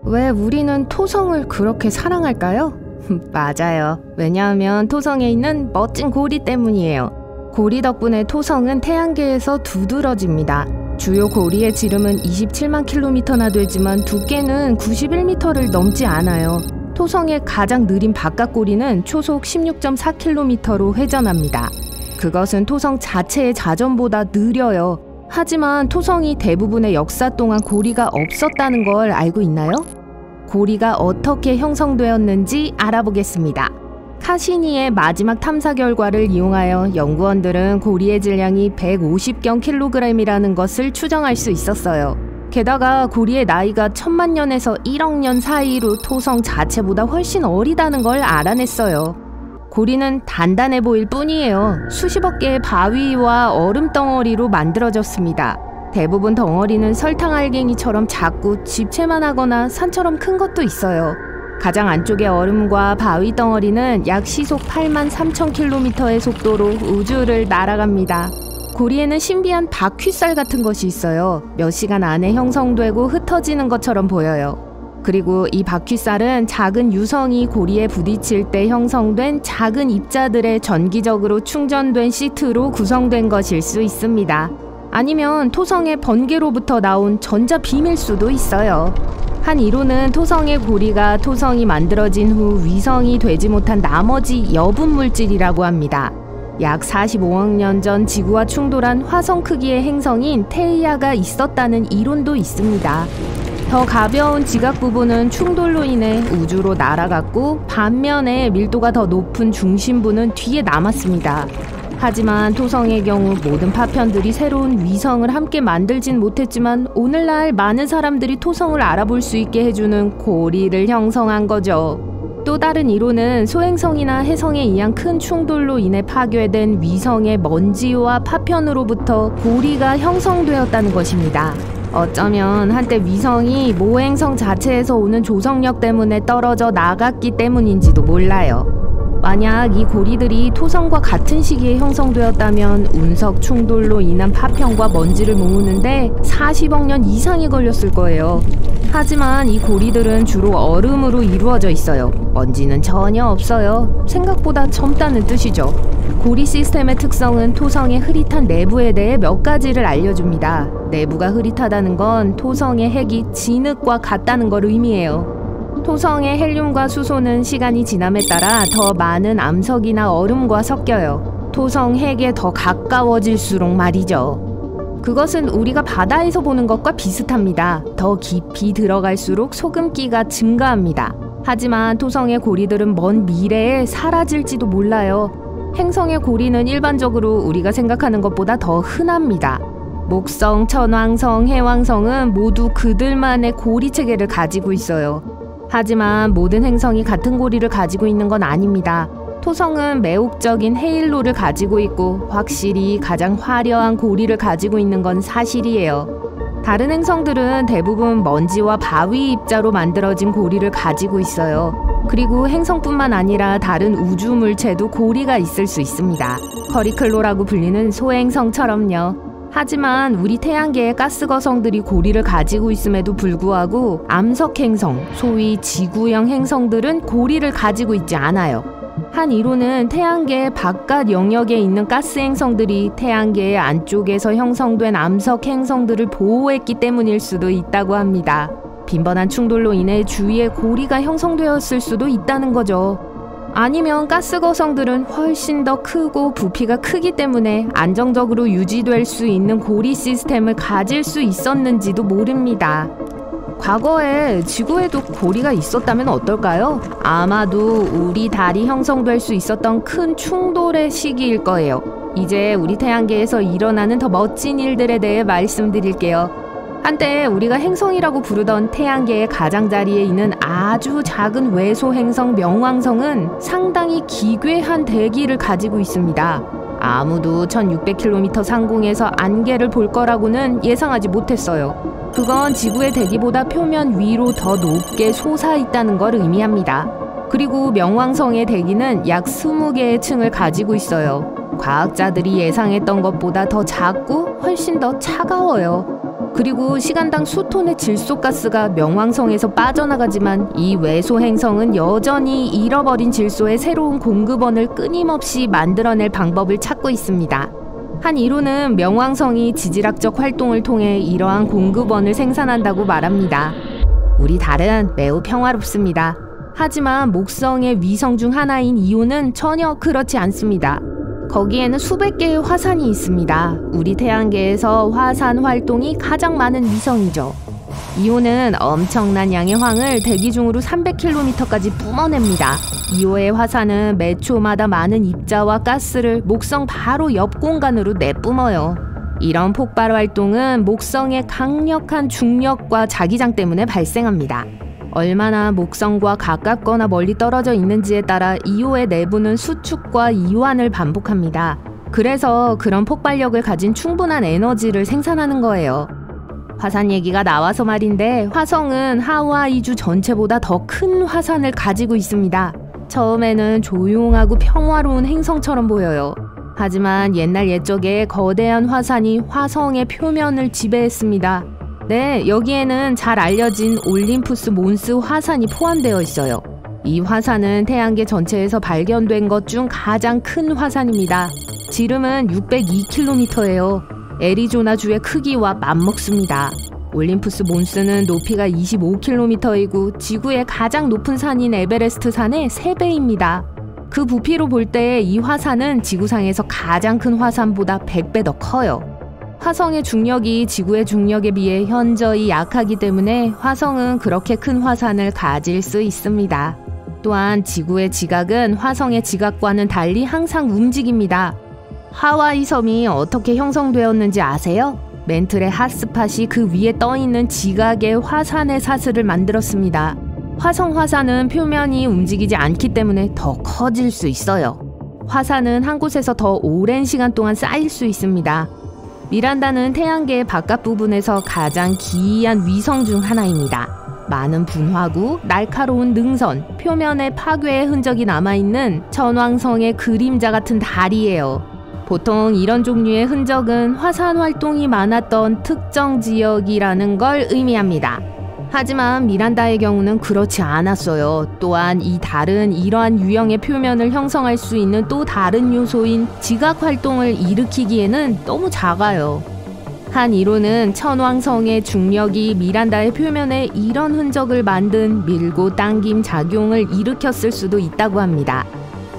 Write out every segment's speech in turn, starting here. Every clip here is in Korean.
왜 우리는 토성을 그렇게 사랑할까요? 맞아요. 왜냐하면 토성에 있는 멋진 고리 때문이에요. 고리 덕분에 토성은 태양계에서 두드러집니다. 주요 고리의 지름은 27만 킬로미터나 되지만 두께는 91m를 넘지 않아요. 토성의 가장 느린 바깥고리는 초속 16.4km로 회전합니다. 그것은 토성 자체의 자전보다 느려요. 하지만 토성이 대부분의 역사 동안 고리가 없었다는 걸 알고 있나요? 고리가 어떻게 형성되었는지 알아보겠습니다. 카시니의 마지막 탐사 결과를 이용하여 연구원들은 고리의 질량이 150경 kg이라는 것을 추정할 수 있었어요. 게다가 고리의 나이가 1000만 년에서 1억 년 사이로 토성 자체보다 훨씬 어리다는 걸 알아냈어요. 고리는 단단해 보일 뿐이에요. 수십억 개의 바위와 얼음 덩어리로 만들어졌습니다. 대부분 덩어리는 설탕 알갱이처럼 작고 집채만 하거나 산처럼 큰 것도 있어요. 가장 안쪽의 얼음과 바위 덩어리는 약 시속 8만 3천 킬로미터의 속도로 우주를 날아갑니다. 고리에는 신비한 바퀴살 같은 것이 있어요. 몇 시간 안에 형성되고 흩어지는 것처럼 보여요. 그리고 이 바퀴살은 작은 유성이 고리에 부딪힐 때 형성된 작은 입자들의 전기적으로 충전된 시트로 구성된 것일 수 있습니다. 아니면 토성의 번개로부터 나온 전자 빔일 수도 있어요. 한 이론은 토성의 고리가 토성이 만들어진 후 위성이 되지 못한 나머지 여분 물질이라고 합니다. 약 45억 년 전 지구와 충돌한 화성 크기의 행성인 테이아가 있었다는 이론도 있습니다. 더 가벼운 지각 부분은 충돌로 인해 우주로 날아갔고 반면에 밀도가 더 높은 중심부는 뒤에 남았습니다. 하지만 토성의 경우 모든 파편들이 새로운 위성을 함께 만들진 못했지만 오늘날 많은 사람들이 토성을 알아볼 수 있게 해주는 고리를 형성한 거죠. 또 다른 이론은 소행성이나 해성에 의한 큰 충돌로 인해 파괴된 위성의 먼지와 파편으로부터 고리가 형성되었다는 것입니다. 어쩌면 한때 위성이 모행성 자체에서 오는 조성력 때문에 떨어져 나갔기 때문인지도 몰라요. 만약 이 고리들이 토성과 같은 시기에 형성되었다면 운석 충돌로 인한 파편과 먼지를 모으는데 40억 년 이상이 걸렸을 거예요. 하지만 이 고리들은 주로 얼음으로 이루어져 있어요. 먼지는 전혀 없어요. 생각보다 젊다는 뜻이죠. 고리 시스템의 특성은 토성의 흐릿한 내부에 대해 몇 가지를 알려줍니다. 내부가 흐릿하다는 건 토성의 핵이 진흙과 같다는 걸 의미해요. 토성의 헬륨과 수소는 시간이 지남에 따라 더 많은 암석이나 얼음과 섞여요. 토성 핵에 더 가까워질수록 말이죠. 그것은 우리가 바다에서 보는 것과 비슷합니다. 더 깊이 들어갈수록 소금기가 증가합니다. 하지만 토성의 고리들은 먼 미래에 사라질지도 몰라요. 행성의 고리는 일반적으로 우리가 생각하는 것보다 더 흔합니다. 목성, 천왕성, 해왕성은 모두 그들만의 고리 체계를 가지고 있어요. 하지만 모든 행성이 같은 고리를 가지고 있는 건 아닙니다. 토성은 매혹적인 헤일로를 가지고 있고 확실히 가장 화려한 고리를 가지고 있는 건 사실이에요. 다른 행성들은 대부분 먼지와 바위 입자로 만들어진 고리를 가지고 있어요. 그리고 행성뿐만 아니라 다른 우주 물체도 고리가 있을 수 있습니다. 커리클로라고 불리는 소행성처럼요. 하지만 우리 태양계의 가스거성들이 고리를 가지고 있음에도 불구하고 암석행성, 소위 지구형 행성들은 고리를 가지고 있지 않아요. 한 이론은 태양계 바깥 영역에 있는 가스 행성들이 태양계의 안쪽에서 형성된 암석 행성들을 보호했기 때문일 수도 있다고 합니다. 빈번한 충돌로 인해 주위에 고리가 형성되었을 수도 있다는 거죠. 아니면 가스거성들은 훨씬 더 크고 부피가 크기 때문에 안정적으로 유지될 수 있는 고리 시스템을 가질 수 있었는지도 모릅니다. 과거에 지구에도 고리가 있었다면 어떨까요? 아마도 우리 달이 형성될 수 있었던 큰 충돌의 시기일 거예요. 이제 우리 태양계에서 일어나는 더 멋진 일들에 대해 말씀드릴게요. 한때 우리가 행성이라고 부르던 태양계의 가장자리에 있는 아주 작은 외소 행성 명왕성은 상당히 기괴한 대기를 가지고 있습니다. 아무도 1600km 상공에서 안개를 볼 거라고는 예상하지 못했어요. 그건 지구의 대기보다 표면 위로 더 높게 솟아 있다는 걸 의미합니다. 그리고 명왕성의 대기는 약 20개의 층을 가지고 있어요. 과학자들이 예상했던 것보다 더 작고 훨씬 더 차가워요. 그리고 시간당 수톤의 질소가스가 명왕성에서 빠져나가지만 이 외소 행성은 여전히 잃어버린 질소의 새로운 공급원을 끊임없이 만들어낼 방법을 찾고 있습니다. 한 이론은 명왕성이 지질학적 활동을 통해 이러한 공급원을 생산한다고 말합니다. 우리 달은 매우 평화롭습니다. 하지만 목성의 위성 중 하나인 이오는 전혀 그렇지 않습니다. 거기에는 수백 개의 화산이 있습니다. 우리 태양계에서 화산 활동이 가장 많은 위성이죠. 이오는 엄청난 양의 황을 대기 중으로 300km까지 뿜어냅니다. 이오의 화산은 매 초마다 많은 입자와 가스를 목성 바로 옆 공간으로 내뿜어요. 이런 폭발 활동은 목성의 강력한 중력과 자기장 때문에 발생합니다. 얼마나 목성과 가깝거나 멀리 떨어져 있는지에 따라 이오의 내부는 수축과 이완을 반복합니다. 그래서 그런 폭발력을 가진 충분한 에너지를 생산하는 거예요. 화산 얘기가 나와서 말인데 화성은 하와이주 전체보다 더 큰 화산을 가지고 있습니다. 처음에는 조용하고 평화로운 행성처럼 보여요. 하지만 옛날 옛적에 거대한 화산이 화성의 표면을 지배했습니다. 네, 여기에는 잘 알려진 올림푸스 몬스 화산이 포함되어 있어요. 이 화산은 태양계 전체에서 발견된 것 중 가장 큰 화산입니다. 지름은 602km예요. 애리조나주의 크기와 맞먹습니다. 올림푸스 몬스는 높이가 25km이고 지구의 가장 높은 산인 에베레스트 산의 3배입니다. 그 부피로 볼 때 이 화산은 지구상에서 가장 큰 화산보다 100배 더 커요. 화성의 중력이 지구의 중력에 비해 현저히 약하기 때문에 화성은 그렇게 큰 화산을 가질 수 있습니다. 또한 지구의 지각은 화성의 지각과는 달리 항상 움직입니다. 하와이 섬이 어떻게 형성되었는지 아세요? 멘틀의 핫스팟이 그 위에 떠있는 지각의 화산의 사슬을 만들었습니다. 화성 화산은 표면이 움직이지 않기 때문에 더 커질 수 있어요. 화산은 한 곳에서 더 오랜 시간 동안 쌓일 수 있습니다. 미란다는 태양계의 바깥 부분에서 가장 기이한 위성 중 하나입니다. 많은 분화구, 날카로운 능선, 표면에 파괴의 흔적이 남아있는 천왕성의 그림자 같은 달이에요. 보통 이런 종류의 흔적은 화산 활동이 많았던 특정 지역이라는 걸 의미합니다. 하지만 미란다의 경우는 그렇지 않았어요. 또한 이 달은 이러한 유형의 표면을 형성할 수 있는 또 다른 요소인 지각 활동을 일으키기에는 너무 작아요. 한 이론은 천왕성의 중력이 미란다의 표면에 이런 흔적을 만든 밀고 당김 작용을 일으켰을 수도 있다고 합니다.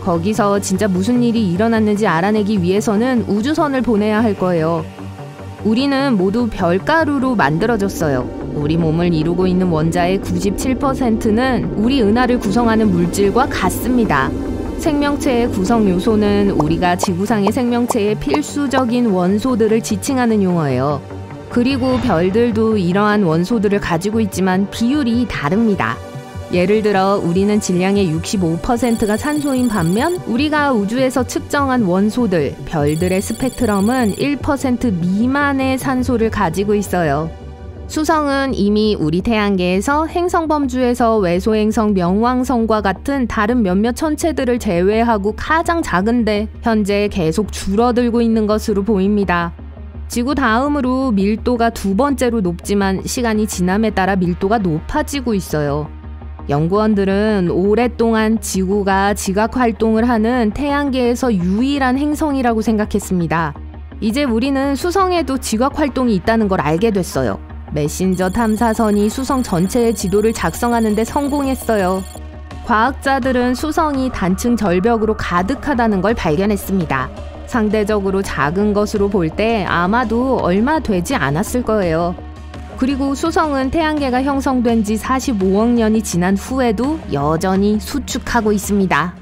거기서 진짜 무슨 일이 일어났는지 알아내기 위해서는 우주선을 보내야 할 거예요. 우리는 모두 별가루로 만들어졌어요. 우리 몸을 이루고 있는 원자의 97%는 우리 은하를 구성하는 물질과 같습니다. 생명체의 구성 요소는 우리가 지구상의 생명체의 필수적인 원소들을 지칭하는 용어예요. 그리고 별들도 이러한 원소들을 가지고 있지만 비율이 다릅니다. 예를 들어 우리는 질량의 65%가 산소인 반면 우리가 우주에서 측정한 원소들, 별들의 스펙트럼은 1% 미만의 산소를 가지고 있어요. 수성은 이미 우리 태양계에서 행성범주에서 외소행성 명왕성과 같은 다른 몇몇 천체들을 제외하고 가장 작은데 현재 계속 줄어들고 있는 것으로 보입니다. 지구 다음으로 밀도가 두 번째로 높지만 시간이 지남에 따라 밀도가 높아지고 있어요. 연구원들은 오랫동안 지구가 지각 활동을 하는 태양계에서 유일한 행성이라고 생각했습니다. 이제 우리는 수성에도 지각 활동이 있다는 걸 알게 됐어요. 메신저 탐사선이 수성 전체의 지도를 작성하는 데 성공했어요. 과학자들은 수성이 단층 절벽으로 가득하다는 걸 발견했습니다. 상대적으로 작은 것으로 볼 때 아마도 얼마 되지 않았을 거예요. 그리고 수성은 태양계가 형성된 지 45억 년이 지난 후에도 여전히 수축하고 있습니다.